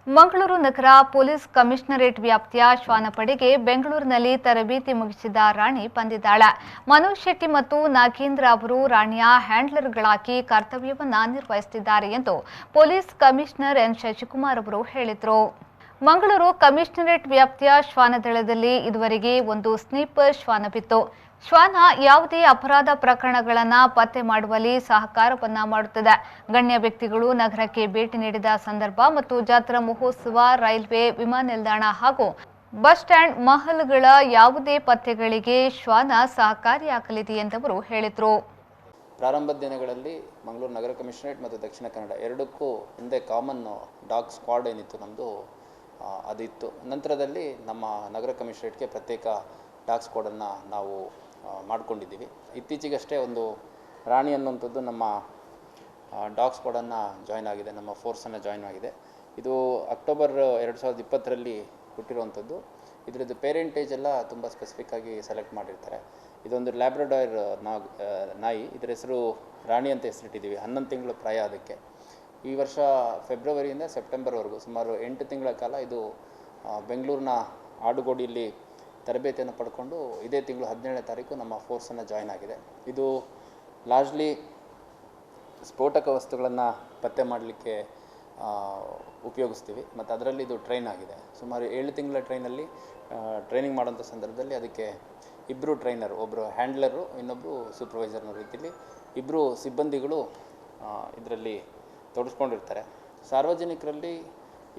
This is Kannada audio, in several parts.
ಮಂಗಳೂರು ನಗರ ಪೊಲೀಸ್ ಕಮಿಷನರೇಟ್ ವ್ಯಾಪ್ತಿಯ ಶ್ವಾನಪಡೆಗೆ ಬೆಂಗಳೂರಿನಲ್ಲಿ ತರಬೇತಿ ಮುಗಿಸಿದ ರಾಣಿ ಬಂದಿದ್ದಾಳೆ. ಮನೋಜ್ ಶೆಟ್ಟಿ ಮತ್ತು ನಾಗೇಂದ್ರ ಅವರು ರಾಣಿಯ ಹ್ಯಾಂಡ್ಲರ್ಗಳಾಗಿ ಕರ್ತವ್ಯವನ್ನ ನಿರ್ವಹಿಸುತ್ತಿದ್ದಾರೆ ಎಂದು ಪೊಲೀಸ್ ಕಮಿಷನರ್ ಎನ್ ಶಶಿಕುಮಾರ್ ಅವರು ಹೇಳಿದರು. ಮಂಗಳೂರು ಕಮಿಷನರೇಟ್ ವ್ಯಾಪ್ತಿಯ ಶ್ವಾನದಳದಲ್ಲಿ ಇದುವರೆಗೆ ಒಂದು ಸ್ನೀಪರ್ ಶ್ವಾನವಿತ್ತು. ಶ್ವಾನ ಯಾವುದೇ ಅಪರಾಧ ಪ್ರಕರಣಗಳನ್ನು ಪತ್ತೆ ಮಾಡುವಲ್ಲಿ ಸಹಕಾರವನ್ನ ಮಾಡುತ್ತದೆ. ಗಣ್ಯ ವ್ಯಕ್ತಿಗಳು ನಗರಕ್ಕೆ ಭೇಟಿ ನೀಡಿದ ಸಂದರ್ಭ ಮತ್ತು ಜಾತ್ರಾ ಮಹೋತ್ಸವ, ರೈಲ್ವೆ, ವಿಮಾನ ನಿಲ್ದಾಣ ಹಾಗೂ ಬಸ್ ಸ್ಟ್ಯಾಂಡ್, ಮಹಲ್ಗಳ ಯಾವುದೇ ಪತ್ತೆಗಳಿಗೆ ಶ್ವಾನ ಸಹಕಾರಿಯಾಗಲಿದೆ ಎಂದವರು ಹೇಳಿದರು. ಪ್ರಾರಂಭದ ದಿನಗಳಲ್ಲಿ ಮಂಗಳೂರು ನಗರ ಕಮಿಷನರೇಟ್ ಮತ್ತು ದಕ್ಷಿಣ ಕನ್ನಡ ಎರಡಕ್ಕೂ ಹಿಂದೆ ಕಾಮನ್ ಡಾಗ್ ಸ್ಕ್ವಾಡ್ ಏನಿತ್ತು ನಮ್ಮದು ಅದಿತ್ತು. ನಂತರದಲ್ಲಿ ನಮ್ಮ ನಗರ ಕಮಿಷನರೇಟ್ಗೆ ಪ್ರತ್ಯೇಕ ಡಾಗ್ ಸ್ಕ್ವಾಡನ್ನು ನಾವು ಮಾಡ್ಕೊಂಡಿದ್ದೀವಿ. ಇತ್ತೀಚೆಗಷ್ಟೇ ಒಂದು ರಾಣಿ ಅನ್ನುವಂಥದ್ದು ನಮ್ಮ ಡಾಗ್ ಸ್ಕ್ವಾಡನ್ನು ಜಾಯ್ನ್ ಆಗಿದೆ, ನಮ್ಮ ಫೋರ್ಸನ್ನು ಜಾಯ್ನ್ ಆಗಿದೆ. ಇದು ಅಕ್ಟೋಬರ್ 2020ರಲ್ಲಿ ಹುಟ್ಟಿರುವಂಥದ್ದು. ಇದರದ್ದು ಪೇರೆಂಟೇಜ್ ಎಲ್ಲ ತುಂಬ ಸ್ಪೆಸಿಫಿಕ್ಕಾಗಿ ಸೆಲೆಕ್ಟ್ ಮಾಡಿರ್ತಾರೆ. ಇದೊಂದು ಲ್ಯಾಬ್ರಡಾರ್ ನಾಯಿ. ಇದರ ಹೆಸರು ರಾಣಿ ಅಂತ ಹೆಸರಿಟ್ಟಿದ್ದೀವಿ. 11 ತಿಂಗಳು ಪ್ರಾಯ ಅದಕ್ಕೆ. ಈ ವರ್ಷ ಫೆಬ್ರವರಿಯಿಂದ ಸೆಪ್ಟೆಂಬರ್ವರೆಗೂ ಸುಮಾರು 8 ತಿಂಗಳ ಕಾಲ ಇದು ಬೆಂಗಳೂರಿನ ಆಡುಗೋಡಿಯಲ್ಲಿ ತರಬೇತಿಯನ್ನು ಪಡ್ಕೊಂಡು ಇದೇ ತಿಂಗಳು 17ನೇ ತಾರೀಕು ನಮ್ಮ ಫೋರ್ಸನ್ನು ಜಾಯ್ನ್ ಆಗಿದೆ. ಇದು ಲಾರ್ಜ್ಲಿ ಸ್ಫೋಟಕ ವಸ್ತುಗಳನ್ನು ಪತ್ತೆ ಮಾಡಲಿಕ್ಕೆ ಉಪಯೋಗಿಸ್ತೀವಿ ಮತ್ತು ಅದರಲ್ಲಿ ಇದು ಟ್ರೈನ್ ಆಗಿದೆ. ಸುಮಾರು 7 ತಿಂಗಳ ಟ್ರೈನಿಂಗ್ ಮಾಡೋಂಥ ಸಂದರ್ಭದಲ್ಲಿ ಅದಕ್ಕೆ 2 ಟ್ರೈನರ್, ಒಬ್ಬರು ಹ್ಯಾಂಡ್ಲರು, ಇನ್ನೊಬ್ಬರು ಸೂಪರ್ವೈಸರ್ನ ರೀತಿಯಲ್ಲಿ 2 ಸಿಬ್ಬಂದಿಗಳು ಇದರಲ್ಲಿ ತೊಡಸ್ಕೊಂಡಿರ್ತಾರೆ. ಸಾರ್ವಜನಿಕರಲ್ಲಿ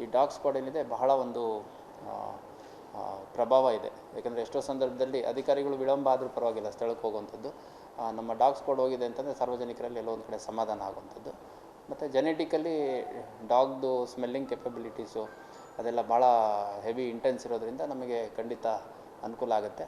ಈ ಡಾಗ್ ಸ್ಕ್ವಾಡ್ ಏನಿದೆ ಬಹಳ ಒಂದು ಪ್ರಭಾವ ಇದೆ. ಯಾಕಂದರೆ ಎಷ್ಟೋ ಸಂದರ್ಭದಲ್ಲಿ ಅಧಿಕಾರಿಗಳು ವಿಳಂಬ ಆದರೂ ಪರವಾಗಿಲ್ಲ ಸ್ಥಳಕ್ಕೆ ಹೋಗುವಂಥದ್ದು. ನಮ್ಮ ಡಾಗ್ ಸ್ಕ್ವಾಡ್ ಹೋಗಿದೆ ಅಂತಂದರೆ ಸಾರ್ವಜನಿಕರಲ್ಲಿ ಎಲ್ಲೋ ಒಂದು ಕಡೆ ಸಮಾಧಾನ ಆಗುವಂಥದ್ದು. ಮತ್ತು ಜೆನೆಟಿಕಲಿ ಡಾಗ್ದು ಸ್ಮೆಲ್ಲಿಂಗ್ ಕೆಪಬಿಲಿಟೀಸು ಅದೆಲ್ಲ ಭಾಳ ಹೆವಿ ಇಂಟೆನ್ಸ್ ಇರೋದರಿಂದ ನಮಗೆ ಖಂಡಿತ ಅನುಕೂಲ ಆಗುತ್ತೆ.